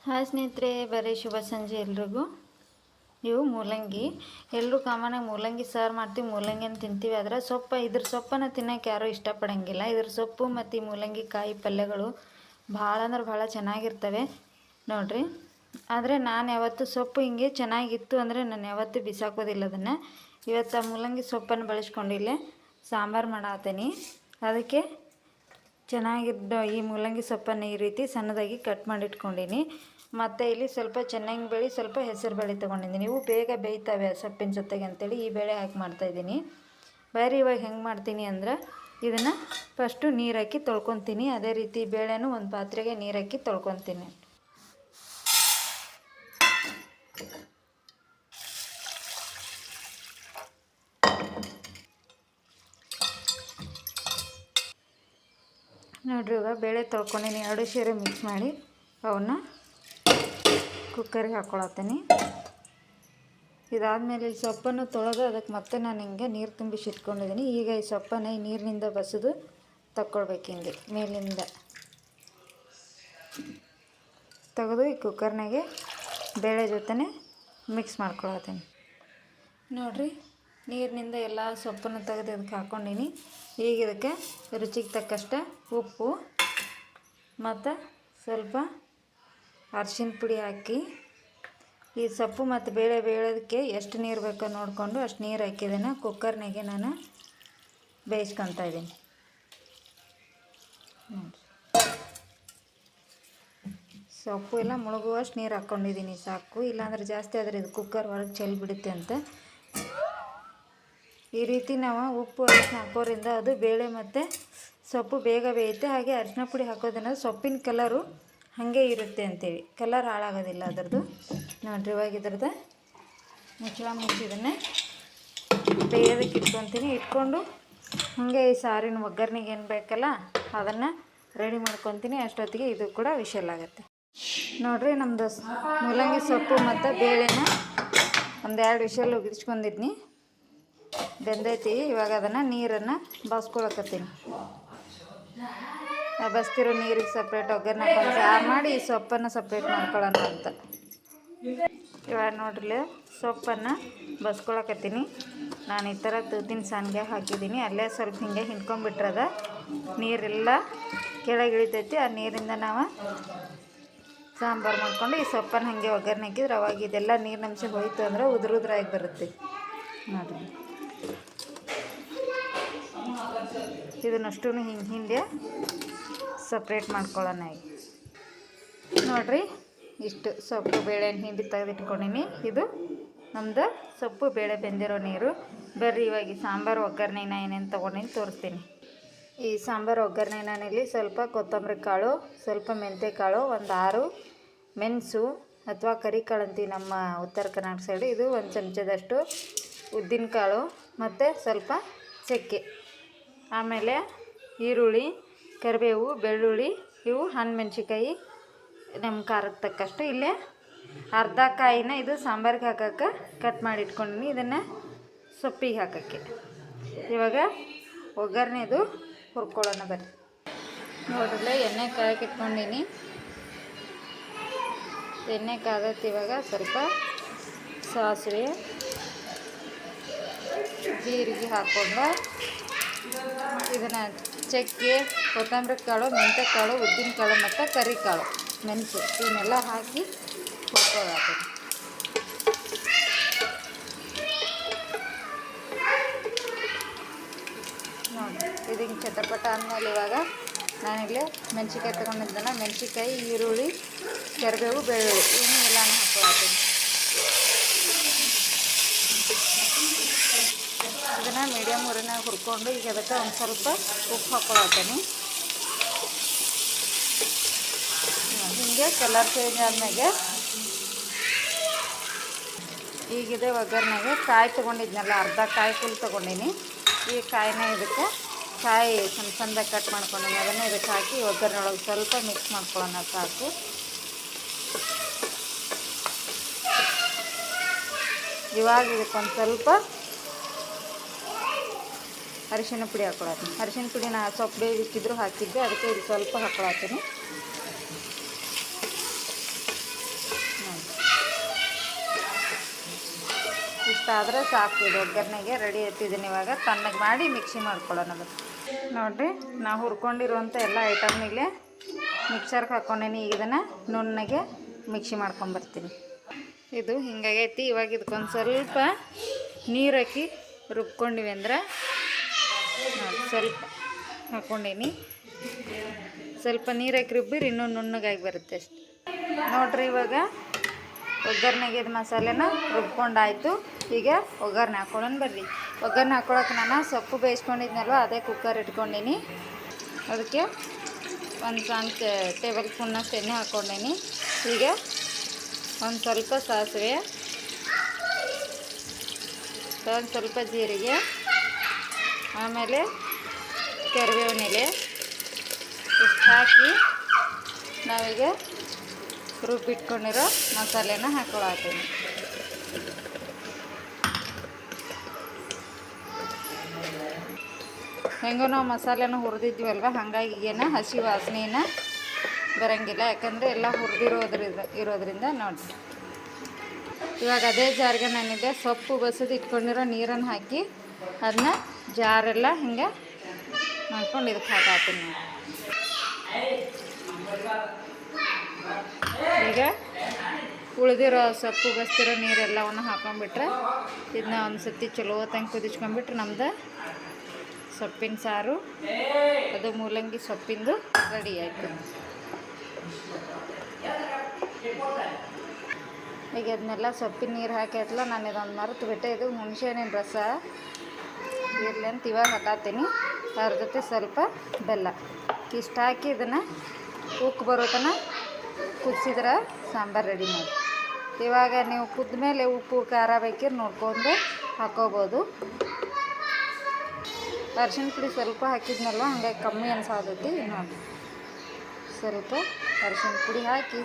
Hi ಸ್ನೇಹಿತರೆ, ಬರೀ ಶುಭ ಸಂಜೆ ಎಲ್ರಿಗೂ. ಇವು ಮೂಲಂಗಿ. ಎಲ್ಲರೂ ಕಾಮನಾಗಿ ಮೂಲಂಗಿ ಸಾರು ಮಾಡ್ತೀವಿ, ಮೂಲಂಗಿಯನ್ನು ತಿಂತೀವಿ. ಆದರೆ ಇದ್ರ ಸೊಪ್ಪನ್ನು ತಿನ್ನೋಕೆ ಯಾರೂ ಇಷ್ಟಪಡೋಂಗಿಲ್ಲ. ಇದ್ರ ಸೊಪ್ಪು ಮತ್ತು ಈ ಮೂಲಂಗಿ ಕಾಯಿ ಪಲ್ಯಗಳು ಭಾಳ ಅಂದ್ರೆ ಭಾಳ ಚೆನ್ನಾಗಿರ್ತವೆ ನೋಡಿರಿ. ಆದರೆ ನಾನು ಯಾವತ್ತೂ ಸೊಪ್ಪು ಹಿಂಗೆ ಚೆನ್ನಾಗಿತ್ತು ಅಂದರೆ ನಾನು ಯಾವತ್ತೂ ಬಿಸಾಕೋದಿಲ್ಲ ಅದನ್ನು. ಇವತ್ತು ಆ ಮೂಲಂಗಿ ಸೊಪ್ಪನ್ನು ಬಳಸ್ಕೊಂಡಿಲ್ಲೇ ಸಾಂಬಾರು ಮಾಡತ್ತೀನಿ. ಅದಕ್ಕೆ ಚೆನ್ನಾಗಿದ್ದ ಈ ಮೂಲಂಗಿ ಸೊಪ್ಪನ್ನು ಈ ರೀತಿ ಸಣ್ಣದಾಗಿ ಕಟ್ ಮಾಡಿಟ್ಕೊಂಡೀನಿ. ಮತ್ತು ಇಲ್ಲಿ ಸ್ವಲ್ಪ ಚೆನ್ನಾಗಿ ಬೇಳೆ, ಸ್ವಲ್ಪ ಹೆಸರು ಬೇಳೆ ತೊಗೊಂಡಿದ್ದೀನಿ. ಇವು ಬೇಗ ಬೇಯ್ತವೆ ಸೊಪ್ಪಿನ ಜೊತೆಗೆ ಅಂತೇಳಿ ಈ ಬೇಳೆ ಹಾಕಿ ಮಾಡ್ತಾಯಿದ್ದೀನಿ. ಬೇರೆ ಇವಾಗ ಹೆಂಗೆ ಮಾಡ್ತೀನಿ ಅಂದ್ರೆ, ಇದನ್ನು ಫಸ್ಟು ನೀರು ಹಾಕಿ ತೊಳ್ಕೊತೀನಿ. ಅದೇ ರೀತಿ ಬೇಳೆನೂ ಒಂದು ಪಾತ್ರೆಗೆ ನೀರು ಹಾಕಿ ತೊಳ್ಕೊತೀನಿ. ನೋಡ್ರಿ, ಇವಾಗ ಬೇಳೆ ತೊಳ್ಕೊಂಡಿನಿ. ಎರಡು ಸೇರಿ ಮಿಕ್ಸ್ ಮಾಡಿ ಅವನ್ನ ಕುಕ್ಕರಿಗೆ ಹಾಕ್ಕೊಳತ್ತೀನಿ. ಇದಾದಮೇಲೆ ಈ ಸೊಪ್ಪನ್ನು ತೊಳೆದು ಅದಕ್ಕೆ ಮತ್ತೆ ನಾನು ಹಿಂಗೆ ನೀರು ತುಂಬಿಸಿ ಇಟ್ಕೊಂಡಿದ್ದೀನಿ. ಈಗ ಈ ಸೊಪ್ಪನ್ನು ಈ ನೀರಿನಿಂದ ಬಸಿದು ತಗೊಳ್ಬೇಕು. ಹಿಂಗೆ ಮೇಲಿಂದ ತೆಗೆದು ಈ ಕುಕ್ಕರ್ನಾಗೆ ಬೇಳೆ ಜೊತೆ ಮಿಕ್ಸ್ ಮಾಡ್ಕೊಳತ್ತೀನಿ. ನೋಡಿರಿ, ನೀರಿನಿಂದ ಎಲ್ಲ ಸೊಪ್ಪನ್ನು ತೆಗೆದು ಇದಕ್ಕೆ ಹಾಕ್ಕೊಂಡೀನಿ. ಈಗ ಇದಕ್ಕೆ ರುಚಿಗೆ ತಕ್ಕಷ್ಟು ಉಪ್ಪು ಮತ್ತು ಸ್ವಲ್ಪ ಅರಿಶಿನ ಪುಡಿ ಹಾಕಿ, ಈ ಸೊಪ್ಪು ಮತ್ತು ಬೇಳೆ ಬೇಯೋದಕ್ಕೆ ಎಷ್ಟು ನೀರು ಬೇಕೋ ನೋಡಿಕೊಂಡು ಅಷ್ಟು ನೀರು ಹಾಕಿದ್ದನ್ನು ಕುಕ್ಕರ್ನಾಗೆ ನಾನು ಬೇಯಿಸ್ಕೊತಾ ಇದ್ದೀನಿ. ನೋಡಿರಿ, ಸೊಪ್ಪು ಎಲ್ಲ ಮುಳುಗುವಷ್ಟು ನೀರು ಹಾಕ್ಕೊಂಡಿದ್ದೀನಿ, ಸಾಕು. ಇಲ್ಲಾಂದ್ರೆ ಜಾಸ್ತಿ ಆದರೆ ಇದು ಕುಕ್ಕರ್ ಹೊರಗೆ ಚೆಲ್ಲಿ ಬಿಡುತ್ತೆ ಅಂತ. ಈ ರೀತಿ ನಾವು ಉಪ್ಪು ಅರಿಶಿನ ಹಾಕೋದ್ರಿಂದ ಅದು ಬೇಳೆ ಮತ್ತು ಸೊಪ್ಪು ಬೇಗ ಬೇಯುತ್ತೆ. ಹಾಗೆ ಅರಿಶಿನ ಪುಡಿ ಹಾಕೋದ್ರಿಂದ ಸೊಪ್ಪಿನ ಕಲರು ಹಾಗೆ ಇರುತ್ತೆ ಅಂತೇಳಿ, ಕಲರ್ ಹಾಳಾಗೋದಿಲ್ಲ ಅದರದ್ದು. ನೋಡಿರಿ, ಇವಾಗ ಇದ್ರದ್ದು ಮುಚ್ಚಳ ಮುಚ್ಚಿದನ್ನೇ ಬೇಯೋದಕ್ಕೆ ಇಟ್ಕೊತೀನಿ. ಇಟ್ಕೊಂಡು ಹಾಗೆ ಈ ಸಾರಿನ ಒಗ್ಗರಣೆಗೆ ಏನು ಬೇಕಲ್ಲ ಅದನ್ನು ರೆಡಿ ಮಾಡ್ಕೊತೀನಿ. ಅಷ್ಟೊತ್ತಿಗೆ ಇದು ಕೂಡ ವಿಷಲ್ ಆಗುತ್ತೆ. ನೋಡಿರಿ, ನಮ್ಮದು ಮೂಲಂಗಿ ಸೊಪ್ಪು ಮತ್ತು ಬೇಳೆನ ಒಂದೆರಡು ವಿಷಲ್ ಉಗಿಸ್ಕೊಂಡಿದ್ನಿ, ಬೆಂದೈತಿ. ಇವಾಗ ಅದನ್ನು ನೀರನ್ನು ಬಸ್ಕೊಳಕತ್ತೀನಿ. ಬಸ್ತಿರೋ ನೀರಿಗೆ ಸಪ್ರೇಟ್ ಒಗ್ಗರಣೆ ಹಾಕೊಂಡು ಸಾರು ಮಾಡಿ ಈ ಸೊಪ್ಪನ್ನು ಸಪ್ರೇಟ್ ಮಾಡ್ಕೊಳ್ಳೋಣ ಅಂತ. ಇವಾಗ ನೋಡ್ರಿ, ಸೊಪ್ಪನ್ನು ಬಸ್ಕೊಳಕತ್ತೀನಿ. ನಾನು ಈ ಥರ ತೂತಿನ ಸಾನ್ಗೆ ಹಾಕಿದ್ದೀನಿ. ಅಲ್ಲೇ ಸ್ವಲ್ಪ ಹಿಂಗೆ ಹಿಂಡ್ಕೊಂಡ್ಬಿಟ್ರದ ನೀರೆಲ್ಲ ಕೆಳಗೆ ಇಳಿತೈತಿ. ಆ ನೀರಿಂದ ನಾವು ಸಾಂಬಾರು ಮಾಡ್ಕೊಂಡು ಈ ಸೊಪ್ಪನ್ನು ಹಾಗೆ ಒಗ್ಗರಣೆ ಹಾಕಿದ್ರೆ ಅವಾಗ ಇದೆಲ್ಲ ನೀರಿನಂಶ ಹೋಯ್ತು ಅಂದ್ರೆ ಉದುರಾಗಿ ಬರುತ್ತೆ. ನೋಡಿರಿ, ಇದನ್ನಷ್ಟು ಹಿಂದೆ ಸಪ್ರೇಟ್ ಮಾಡ್ಕೊಳ್ಳೋಣ. ನೋಡಿರಿ, ಇಷ್ಟು ಸೊಪ್ಪು ಬೇಳೆ ಹಿಂಡಿ ತೆಗೆದಿಟ್ಕೊಂಡಿನಿ. ಇದು ನಮ್ಮದು ಸೊಪ್ಪು ಬೇಳೆ ಬೆಂದಿರೋ ನೀರು. ಬರ್ರಿ, ಇವಾಗ ಸಾಂಬಾರು ಒಗ್ಗರಣೆನ ಏನೇನು ತೊಗೊಂಡಿನಿ ತೋರಿಸ್ತೀನಿ. ಈ ಸಾಂಬಾರು ಒಗ್ಗರಣೆ ನಾನಿಲ್ಲಿ ಸ್ವಲ್ಪ ಕೊತ್ತಂಬರಿ ಕಾಳು, ಸ್ವಲ್ಪ ಮೆಂತ್ಯ ಕಾಳು, ಒಂದು 6 ಮೆಣಸು ಅಥವಾ ಕರಿಕಾಳು ಅಂತೀವಿ ನಮ್ಮ ಉತ್ತರ ಕರ್ನಾಟಕ ಸೈಡು, ಇದು ಒಂದು ಚಮಚದಷ್ಟು ಉದ್ದಿನ ಕಾಳು ಮತ್ತು ಸ್ವಲ್ಪ ಚಕ್ಕೆ, ಆಮೇಲೆ ಈರುಳ್ಳಿ, ಕರಿಬೇವು, ಬೆಳ್ಳುಳ್ಳಿ, ಇವು ಹಣ್ಣುಮೆಣ್ಸಿಕಾಯಿ ನಮ್ಮ ಖಾರಕ್ಕೆ ತಕ್ಕಷ್ಟು. ಇಲ್ಲೇ ಅರ್ಧ ಕಾಯಿನ ಇದು ಸಾಂಬಾರಿಗೆ ಹಾಕೋಕ್ಕೆ ಕಟ್ ಮಾಡಿ ಇಟ್ಕೊಂಡಿನಿ, ಇದನ್ನು ಸೊಪ್ಪಿಗೆ ಹಾಕೋಕ್ಕೆ. ಇವಾಗ ಒಗ್ಗರಣೆದು ಹುರ್ಕೊಳ್ಳೋಣ ಬರ್ರಿ. ನೋಡ್ರಲ್ಲ, ಎಣ್ಣೆ ಕಾಯಕ್ಕೆ ಇಟ್ಕೊಂಡಿನಿ. ಎಣ್ಣೆ ಕಾದತ್ತು. ಇವಾಗ ಸ್ವಲ್ಪ ಸಾಸಿವೆ, ಜೀರಿಗೆ ಹಾಕ್ಕೊಂಡು ಇದನ್ನು ಚಕ್ಕೆ, ಕೊತ್ತಂಬರಿ ಕಾಳು, ಮೆಂತ್ಯ ಕಾಳು, ಉದ್ದಿನ ಕಾಳು ಮತ್ತು ಕರಿಕಾಳು, ಮೆಣಸು ಇವನ್ನೆಲ್ಲ ಹಾಕಿ ಹುರ್ಕೊಳ್ಳೋದು. ನೋಡಿ, ಇದು ಹಿಂಗೆ ಚಟಪಟ ಅಂದಮೇಲೆ ಇವಾಗ ನಾನಿಲ್ಲಿ ಮೆಣಸಿಕಾಯಿ ತೊಗೊಂಡಿದ್ದಲ್ಲ, ಮೆಣಸಿಕಾಯಿ, ಈರುಳ್ಳಿ, ಕರಿಬೇವು, ಬೆಳ್ಳುಳ್ಳಿ ಇವನ್ನ ಎಲ್ಲನೂ ಹಾಕ್ಕೊಳ್ತೀನಿ. ಇದನ್ನು ಮೀಡಿಯಮ್ ಊರಿನಾಗ ಹುರ್ಕೊಂಡು ಈಗ ಅದಕ್ಕೆ ಒಂದು ಸ್ವಲ್ಪ ಉಪ್ಪು ಹಾಕ್ಕೊಳತ್ತೀನಿ. ಹಿಂಗೆ ಕಲರ್ ಚೇಂಜ್ ಆದ್ಮೇಲೆ ಈಗಿದೆ ಒಗ್ಗರಣೆಗೆ ಕಾಯಿ ತೊಗೊಂಡಿದ್ನಲ್ಲ, ಅರ್ಧ ಕಾಯಿ ಫುಲ್ ತೊಗೊಂಡಿನಿ. ಈ ಕಾಯಿನ ಇದಕ್ಕೆ ಕಾಯಿ ಸಣ್ಣ ಸಣ್ಣದಾಗಿ ಕಟ್ ಮಾಡ್ಕೊಂಡಿನಿ, ಅದನ್ನು ಇದಕ್ಕೆ ಹಾಕಿ ಒಗ್ಗರಣೆ ಒಳಗೆ ಸ್ವಲ್ಪ ಮಿಕ್ಸ್ ಮಾಡ್ಕೊಳ್ಳೋಣ ಸಾಕು. ಇವಾಗ ಇದಕ್ಕೊಂದು ಸ್ವಲ್ಪ ಅರಿಶಿನ ಪುಡಿ ಹಾಕ್ಕೊಳತ್ತೀನಿ. ಅರಿಶಿನ ಪುಡಿ ನಾ ಸೊಪ್ಪು ಬೇಯಿಸಿದ್ರು ಹಾಕಿದ್ದೆ, ಅದಕ್ಕೆ ಇದು ಸ್ವಲ್ಪ ಹಾಕ್ಕೊಳತ್ತೀನಿ. ಇಷ್ಟಾದರೆ ಸಾಕು. ಇದು ಒಗ್ಗರಣೆಗೆ ರೆಡಿ ಎತ್ತಿದ್ದೀನಿ. ಇವಾಗ ತಣ್ಣಗೆ ಮಾಡಿ ಮಿಕ್ಸಿ ಮಾಡ್ಕೊಳ್ಳೋಣ. ನೋಡಿರಿ, ನಾವು ಹುರ್ಕೊಂಡಿರುವಂಥ ಎಲ್ಲ ಐಟಮ್ನಿಗೆ ಮಿಕ್ಸರ್ಗೆ ಹಾಕ್ಕೊಂಡೇನಿ. ಈಗ ಇದನ್ನು ನುಣ್ಣಗೆ ಮಿಕ್ಸಿ ಮಾಡ್ಕೊಂಬರ್ತೀನಿ. ಇದು ಹಿಂಗಾಗೈತಿ. ಇವಾಗ ಇದಕ್ಕೊಂದು ಸ್ವಲ್ಪ ನೀರು ಹಾಕಿ ರುಬ್ಕೊಂಡಿವಿ ಅಂದ್ರೆ ಸ್ವಲ್ಪ ಹಾಕ್ಕೊಂಡೀನಿ. ಸ್ವಲ್ಪ ನೀರು ಹಾಕಿ ರುಬ್ಬಿರಿ ಇನ್ನೂ ನುಣ್ಣಗಾಗಿ ಬರುತ್ತೆ ಅಷ್ಟೆ. ನೋಡಿರಿ, ಇವಾಗ ಒಗ್ಗರಣೆಗೆ ಇದು ಮಸಾಲೆನ ರುಬ್ಕೊಂಡಾಯಿತು. ಈಗ ಒಗ್ಗರಣೆ ಹಾಕ್ಕೊಳ್ಳೋಣ ಬರ್ರಿ. ಒಗ್ಗರಣೆ ಹಾಕ್ಕೊಳಕ್ಕೆ ನಾನು ಸೊಪ್ಪು ಬೇಯಿಸ್ಕೊಂಡಿದ್ನಲ್ವ, ಅದೇ ಕುಕ್ಕರ್ ಇಟ್ಕೊಂಡೀನಿ. ಅದಕ್ಕೆ ಒಂದು ಸಣ್ಣ ಟೇಬಲ್ ಸ್ಪೂನ್ನಷ್ಟು ಎಣ್ಣೆ ಹಾಕ್ಕೊಂಡೀನಿ. ಈಗ ಒಂದು ಸ್ವಲ್ಪ ಸಾಸಿವೆ, ಒಂದು ಸ್ವಲ್ಪ ಜೀರಿಗೆ, ಆಮೇಲೆ ಕರಿಬೇವಿನ ಎಲೆ ಇಷ್ಟು ಹಾಕಿ ನಾವೀಗ ರುಬ್ಬಿಟ್ಕೊಂಡಿರೋ ಮಸಾಲೆನ ಹಾಕ್ಕೊಳತ್ತೀನಿ. ಹೆಂಗೋ ನಾವು ಮಸಾಲೆನ ಹುರಿದಿದ್ವಲ್ವ, ಹಾಗಾಗಿ ಏನು ಹಸಿ ವಾಸನೆನ ಬರೋಂಗಿಲ್ಲ. ಯಾಕಂದರೆ ಎಲ್ಲ ಇರೋದ್ರಿಂದ ನೋಡಿ. ಇವಾಗ ಅದೇ ಜಾರಿಗೆ ನಾನಿದೆ ಸೊಪ್ಪು ಬಸದು ಇಟ್ಕೊಂಡಿರೋ ನೀರನ್ನು ಹಾಕಿ ಅದನ್ನ ಜಾರೆಲ್ಲ ಹಿಂಗೆ ಮಾಡ್ಕೊಂಡು ಇದಕ್ಕೆ ಹಾಕಾತೀನಿ. ಈಗ ಉಳಿದಿರೋ ಸೊಪ್ಪು ಬಸ್ತಿರೋ ನೀರೆಲ್ಲವನ್ನು ಹಾಕೊಂಡ್ಬಿಟ್ರೆ ಇದನ್ನ ಒಂದು ಸತಿ ಚಲೋ ತಂಗೆ ಕುದಿಸ್ಕೊಂಡ್ಬಿಟ್ರೆ ನಮ್ದು ಸೊಪ್ಪಿನ ಸಾರು, ಅದು ಮೂಲಂಗಿ ಸೊಪ್ಪಿಂದು ರೆಡಿ ಆಯಿತು. ಈಗ ಅದನ್ನೆಲ್ಲ ಸೊಪ್ಪಿನ ನೀರು ಹಾಕೈತಲ್ಲ, ನಾನು ಇದೊಂದು ಮರೆತು ಬಿಟ್ಟೆ. ಇದು ಹುಣಸೆಹಣ್ಣಿನ ರಸ ಇರಲಿ ಅಂತ ಇವಾಗ ಹಾಕಾತೀನಿ. ಅದ್ರ ಜೊತೆ ಸ್ವಲ್ಪ ಬೆಲ್ಲ ಇಷ್ಟು ಹಾಕಿ ಇದನ್ನು ಉಕ್ಕು ಬರೋ ತನಕ ಕುದಿಸಿದ್ರೆ ಸಾಂಬಾರು ರೆಡಿ ಮಾಡಿ. ಇವಾಗ ನೀವು ಕುದ್ದ ಮೇಲೆ ಉಪ್ಪು ಖಾರ ಬೇಕಿದ್ರೆ ನೋಡ್ಕೊಂಡು ಹಾಕೋಬೋದು. ಅರಿಶಿಣ ಪುಡಿ ಸ್ವಲ್ಪ ಹಾಕಿದ್ನಲ್ವ, ಹಂಗಾಗಿ ಕಮ್ಮಿ ಅನ್ಸಾದೈತಿ. ನೋಡಿ, ಸ್ವಲ್ಪ ಅರಿಶಿಣ ಪುಡಿ ಹಾಕಿ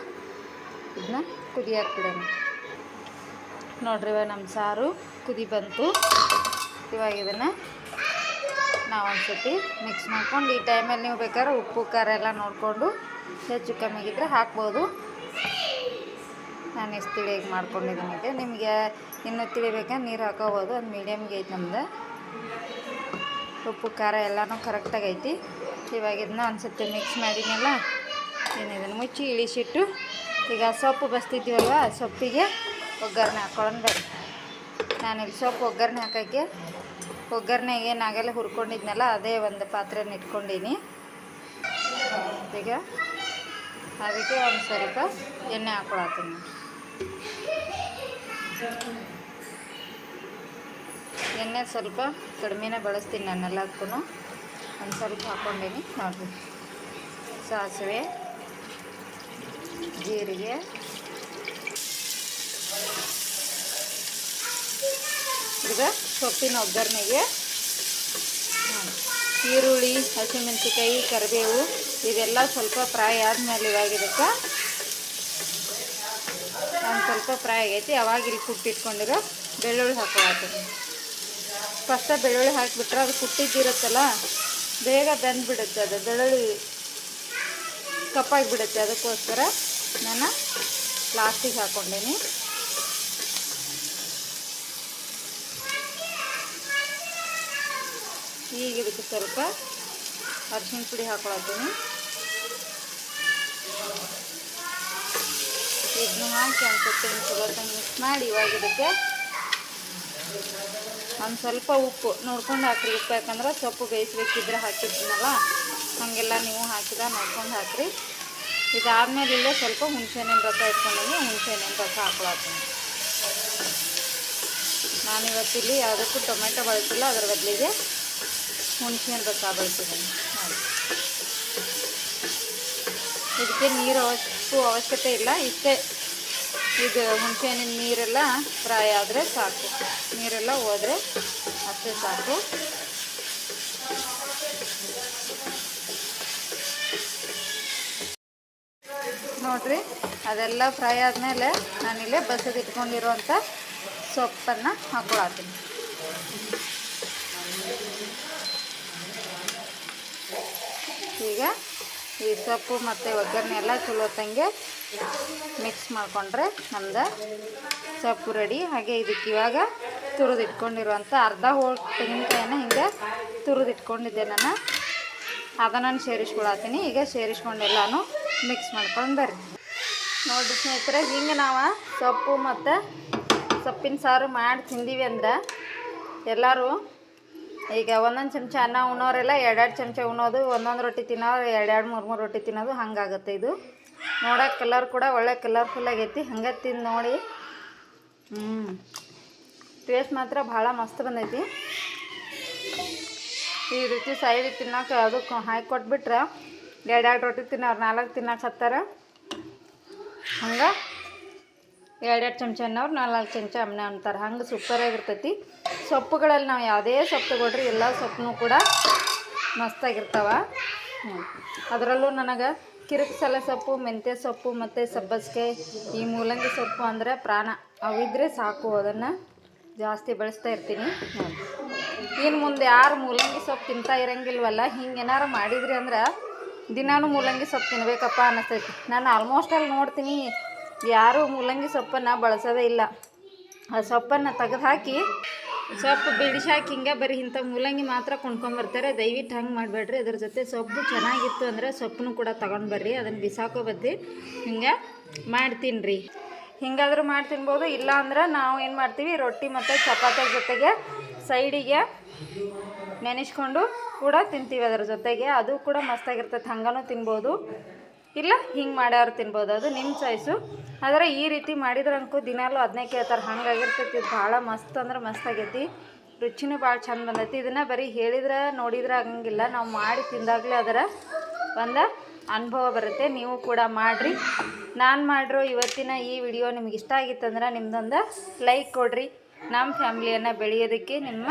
ಇದನ್ನ ಕುದಿಯಾಕೆ ಬಿಡೋಣ. ನೋಡ್ರಿ, ಇವಾಗ ನಮ್ಮ ಸಾರು ಕುದಿ ಬಂತು. ಇವಾಗ ಇದನ್ನು ನಾವು ಒಂದು ಸತಿ ಮಿಕ್ಸ್ ಮಾಡ್ಕೊಂಡು, ಈ ಟೈಮಲ್ಲಿ ನೀವು ಬೇಕಾದ್ರೆ ಉಪ್ಪು ಖಾರ ಎಲ್ಲ ನೋಡಿಕೊಂಡು ಹೆಚ್ಚು ಕಮ್ಮಿಗಿದ್ರೆ ಹಾಕ್ಬೋದು. ನಾನು ಇಷ್ಟು ತಿಳಿಯಾಗಿ ಮಾಡ್ಕೊಂಡಿದ್ದೀನಿ. ಈಗ ನಿಮಗೆ ಇನ್ನೂ ತಿಳಿಬೇಕಂದ್ರೆ ನೀರು ಹಾಕೋಬೋದು. ಒಂದು ಮೀಡಿಯಮ್ಗೆ ಐತಿ ನಮ್ದು. ಉಪ್ಪು ಖಾರ ಎಲ್ಲನೂ ಕರೆಕ್ಟಾಗಿ ಐತಿ. ಇವಾಗ ಇದನ್ನ ಒಂದು ಸತಿ ಮಿಕ್ಸ್ ಮಾಡಿದ್ನಲ್ಲ, ಇದನ್ನು ಮುಚ್ಚಿ ಇಳಿಸಿಟ್ಟು ಈಗ ಸೊಪ್ಪು ಬಸ್ತಿದ್ದೀವಲ್ವ, ಸೊಪ್ಪಿಗೆ ಒಗ್ಗರಣೆ ಹಾಕ್ಕೊಳ್ಳೋಣ ಬರ್ರಿ. ನಾನಿಲ್ಲಿ ಸೊಪ್ಪು ಒಗ್ಗರಣೆ ಹಾಕೋಕ್ಕೆ ಒಗ್ಗರಣೆಗೆ ನಾಗೆಲ್ಲ ಹುರ್ಕೊಂಡಿದ್ನಲ್ಲ, ಅದೇ ಒಂದು ಪಾತ್ರೆನ ಇಟ್ಕೊಂಡೀನಿ. ಈಗ ಅದಕ್ಕೆ ಒಂದು ಸ್ವಲ್ಪ ಎಣ್ಣೆ ಹಾಕ್ಕೊಳತ್ತೀನಿ. ಎಣ್ಣೆ ಸ್ವಲ್ಪ ಕಡಿಮೆನೇ ಬಳಸ್ತೀನಿ ನಾನು ಎಲ್ಲದಕ್ಕೂ. ಒಂದು ಸ್ವಲ್ಪ ಹಾಕ್ಕೊಂಡೀನಿ. ನೋಡಿರಿ, ಸಾಸಿವೆ, ಜೀರಿಗೆ, ಈಗ ಸೊಪ್ಪಿನ ಒಗ್ಗರಣೆಗೆ ಈರುಳ್ಳಿ, ಹಸಿಮೆಣಸಿಕಾಯಿ, ಕರಿಬೇವು ಇದೆಲ್ಲ ಸ್ವಲ್ಪ ಫ್ರೈ ಆದಮೇಲೆ ಇವಾಗ ಇದಕ್ಕೆ ಒಂದು ಸ್ವಲ್ಪ ಫ್ರೈ ಆಗೈತಿ. ಅವಾಗ ಇಲ್ಲಿ ಕುಟ್ಟಿಟ್ಕೊಂಡಿರೋ ಬೆಳ್ಳುಳ್ಳಿ ಹಾಕ್ಕೊಳ್ತೀನಿ. ಫಸ್ಟ ಬೆಳ್ಳುಳ್ಳಿ ಹಾಕಿಬಿಟ್ರೆ ಅದು ಕುಟ್ಟಿದ್ದಿರುತ್ತಲ್ಲ, ಬೇಗ ಬೆಂದ್ಬಿಡುತ್ತೆ. ಅದು ಬೆಳ್ಳುಳ್ಳಿ ಕಪ್ಪಾಗಿಬಿಡುತ್ತೆ. ಅದಕ್ಕೋಸ್ಕರ ನಾನು ಲಾಸ್ಟಿಗೆ ಹಾಕ್ಕೊಂಡೀನಿ. ಈಗ ಇದಕ್ಕೆ ಸ್ವಲ್ಪ ಅರಿಶಿಣ ಪುಡಿ ಹಾಕ್ಕೊಳ್ತೀನಿ. ಇದನ್ನು ಹಾಕಿ ಒಂದು ಸ್ವಲ್ಪ ಮಿಕ್ಸ್ ಮಾಡಿ ಇವಾಗ ಇದಕ್ಕೆ ಒಂದು ಸ್ವಲ್ಪ ಉಪ್ಪು ನೋಡ್ಕೊಂಡು ಹಾಕ್ರಿ. ಉಪ್ಪು ಯಾಕಂದ್ರೆ ಸೊಪ್ಪು ಬೇಯಿಸ್ಬೇಕಿದ್ರೆ ಹಾಕಿದ್ನಲ್ಲ, ಹಾಗೆಲ್ಲ ನೀವು ಹಾಕಿದ ನೋಡ್ಕೊಂಡು ಹಾಕ್ರಿ. ಇದಾದಮೇಲೆ ಇಲ್ಲೇ ಸ್ವಲ್ಪ ಹುಣಸೆಹಣ್ಣಿನ ರಸ ಇಟ್ಕೊಂಡೀನಿ. ಹುಣಸೆಹಣ್ಣಿನ ರಸ ಹಾಕ್ಕೊಳ್ತೀನಿ. ನಾನಿವತ್ತಿಲ್ಲಿ ಯಾವುದಕ್ಕೂ ಟೊಮೆಟೊ ಬಳಸಿಲ್ಲ, ಅದರ ಬದಲಿಗೆ ಹುಣಸೆಹಣ್ಣು ರಸ ಬಳಸಿದ್ದೀನಿ. ನೋಡಿ, ಇದಕ್ಕೆ ನೀರು ಅವಶ್ಯಕತೆ ಇಲ್ಲ. ಇಷ್ಟೇ, ಇದು ಹುಣಸೆಹಣ್ಣಿನ ನೀರೆಲ್ಲ ಫ್ರೈ ಆದರೆ ಸಾಕು. ನೀರೆಲ್ಲ ಹೋದರೆ ಅಷ್ಟೇ ಸಾಕು. ನೋಡಿರಿ, ಅದೆಲ್ಲ ಫ್ರೈ ಆದಮೇಲೆ ನಾನಿಲ್ಲೇ ಬಸದಿಟ್ಕೊಂಡಿರುವಂಥ ಸೊಪ್ಪನ್ನು ಹಾಕ್ಕೊಳತ್ತೀನಿ. ಈಗ ಈ ಸೊಪ್ಪು ಮತ್ತು ಒಗ್ಗರಣೆ ಎಲ್ಲ ಚಲೋ ತಂಗೆ ಮಿಕ್ಸ್ ಮಾಡಿಕೊಂಡ್ರೆ ನಮ್ದು ಸೊಪ್ಪು ರೆಡಿ. ಹಾಗೆ ಇದಕ್ಕೆ ಇವಾಗ ತುರಿದಿಟ್ಕೊಂಡಿರುವಂಥ ಅರ್ಧ ಹೋಳು ತೆಂಗಿನಕಾಯನ್ನು ಹಿಂಗೆ ತುರಿದಿಟ್ಕೊಂಡಿದ್ದೆ ನಾನು, ಅದನ್ನು ಸೇರಿಸ್ಕೊಳತ್ತೀನಿ. ಈಗ ಸೇರಿಸ್ಕೊಂಡೆಲ್ಲನೂ ಮಿಕ್ಸ್ ಮಾಡ್ಕೊಂಡು ಬರ್ರಿ. ನೋಡಿರಿ ಸ್ನೇಹಿತರೆ, ಹಿಂಗೆ ನಾವು ಸೊಪ್ಪು ಮತ್ತು ಸೊಪ್ಪಿನ ಸಾರು ಮಾಡಿ ತಿಂದೀವಿ ಅಂದ್ರೆ ಎಲ್ಲರೂ ಈಗ ಒಂದೊಂದು ಚಮಚ ಅನ್ನ ಉಣ್ಣೋರೆಲ್ಲ 2-2 ಚಮಚ ಉಣ್ಣೋದು, ಒಂದೊಂದು ರೊಟ್ಟಿ ತಿನ್ನೋರು 2-2 3-3 ರೊಟ್ಟಿ ತಿನ್ನೋದು, ಹಂಗಾಗುತ್ತೆ. ಇದು ನೋಡೋಕೆ ಕಲರ್ ಕೂಡ ಒಳ್ಳೆ ಕಲರ್ಫುಲ್ ಆಗೈತಿ. ಹಂಗೆ ತಿಂದು ನೋಡಿ. ಟೇಸ್ಟ್ ಮಾತ್ರ ಭಾಳ ಮಸ್ತ್ ಬಂದೈತಿ. ಈ ರೀತಿ ಸೈಡ್ ತಿನ್ನೋಕೆ ಅದಕ್ಕೆ ಹಾಕಿ ಕೊಟ್ಬಿಟ್ರೆ 2-2 ರೊಟ್ಟಿ ತಿನ್ನೋರು 4 ತಿನ್ನೋಕೆ ಹತ್ತಾರ. ಹಂಗೆ 2-2 ಚಮಚ ಅನ್ನೋರು 4 ಚಮಚ ಅಮ್ಮನೆ ಅಂತಾರೆ. ಹಂಗೆ ಸೂಪರಾಗಿರ್ತೈತಿ. ಸೊಪ್ಪುಗಳಲ್ಲಿ ನಾವು ಯಾವುದೇ ಸೊಪ್ಪು ತಗೊಳ್ರಿ ಎಲ್ಲ ಸೊಪ್ಪು ಕೂಡ ಮಸ್ತಾಗಿರ್ತಾವೆ. ಅದರಲ್ಲೂ ನನಗೆ ಕಿರಿಕ್ಸಲೆ ಸೊಪ್ಪು, ಮೆಂತ್ಯ ಸೊಪ್ಪು ಮತ್ತು ಸಬ್ಬಸಿಗೆ, ಈ ಮೂಲಂಗಿ ಸೊಪ್ಪು ಅಂದರೆ ಪ್ರಾಣ. ಅವಿದ್ರೆ ಸಾಕು, ಅದನ್ನು ಜಾಸ್ತಿ ಬೆಳೆಸ್ತಾ ಇರ್ತೀನಿ. ಇನ್ನು ಮುಂದೆ ಯಾರು ಮೂಲಂಗಿ ಸೊಪ್ಪು ತಿಂತಾ ಇರೋಂಗಿಲ್ವಲ್ಲ, ಹಿಂಗೆ ಏನಾರು ಮಾಡಿದ್ರಿ ಅಂದ್ರೆ ದಿನಾನು ಮೂಲಂಗಿ ಸೊಪ್ಪು ತಿನ್ಬೇಕಪ್ಪ ಅನ್ನಿಸ್ತೈತಿ. ನಾನು ಆಲ್ಮೋಸ್ಟ್ ಅಲ್ಲಿ ನೋಡ್ತೀನಿ ಯಾರೂ ಮೂಲಂಗಿ ಸೊಪ್ಪನ್ನು ಬಳಸೋದೇ ಇಲ್ಲ. ಆ ಸೊಪ್ಪನ್ನು ತೆಗೆದು ಹಾಕಿ ಸೊಪ್ಪು ಬಿಡಿಸಾಕಿ ಹಿಂಗೆ ಬರೀ ಇಂಥ ಮೂಲಂಗಿ ಮಾತ್ರ ಕೊಂಡ್ಕೊಂಬರ್ತಾರೆ. ದಯವಿಟ್ಟು ಹಂಗೆ ಮಾಡಬೇಡ್ರಿ. ಅದ್ರ ಜೊತೆ ಸೊಪ್ಪು ಚೆನ್ನಾಗಿತ್ತು ಅಂದರೆ ಸೊಪ್ಪನ್ನು ಕೂಡ ತೊಗೊಂಡು ಬರ್ರಿ, ಅದನ್ನು ಬಿಸಾಕೋ ಬದ್ಲಿ ಹಿಂಗೆ ಮಾಡಿ ತಿನ್ನಿರಿ. ಹಿಂಗಾದ್ರೂ ಮಾಡಿ ತಿನ್ಬೋದು. ಇಲ್ಲ ಅಂದ್ರೆ ನಾವು ಏನು ಮಾಡ್ತೀವಿ, ರೊಟ್ಟಿ ಮತ್ತು ಚಪಾತಿ ಜೊತೆಗೆ ಸೈಡಿಗೆ ನೆನೆಸ್ಕೊಂಡು ಕೂಡ ತಿಂತೀವಿ. ಅದರ ಜೊತೆಗೆ ಅದು ಕೂಡ ಮಸ್ತಾಗಿರ್ತೈತೆ. ಹಂಗೂ ತಿನ್ಬೋದು, ಇಲ್ಲ ಹಿಂಗೆ ಮಾಡ್ಯಾರು ತಿನ್ಬೋದು, ಅದು ನಿಮ್ಮ ಚಾಯ್ಸು. ಆದರೆ ಈ ರೀತಿ ಮಾಡಿದ್ರಂತೂ ದಿನಾಲೂ ಅದನ್ನೇ ಕೇಳ್ತಾರೆ. ಹಂಗಾಗಿರ್ತೈತಿ. ಇದು ಭಾಳ ಮಸ್ತ್ ಅಂದ್ರೆ ಮಸ್ತ್ ಆಗೈತಿ. ರುಚಿನೂ ಭಾಳ ಚಂದ ಬಂದೈತಿ. ಇದನ್ನು ಬರೀ ಹೇಳಿದ್ರೆ ನೋಡಿದ್ರೆ ಆಗಂಗಿಲ್ಲ, ನಾವು ಮಾಡಿ ತಿಂದಾಗಲೇ ಅದರ ಒಂದು ಅನುಭವ ಬರುತ್ತೆ. ನೀವು ಕೂಡ ಮಾಡಿರಿ. ನಾನು ಮಾಡಿರೋ ಇವತ್ತಿನ ಈ ವಿಡಿಯೋ ನಿಮ್ಗೆ ಇಷ್ಟ ಆಗಿತ್ತಂದ್ರೆ ನಿಮ್ದೊಂದು ಲೈಕ್ ಕೊಡಿರಿ. ನಮ್ಮ ಫ್ಯಾಮ್ಲಿಯನ್ನು ಬೆಳೆಯೋದಕ್ಕೆ ನಿಮ್ಮ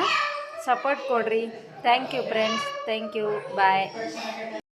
ಸಪೋರ್ಟ್ ಕೊಡಿರಿ. Thank you friends. Thank you. Bye.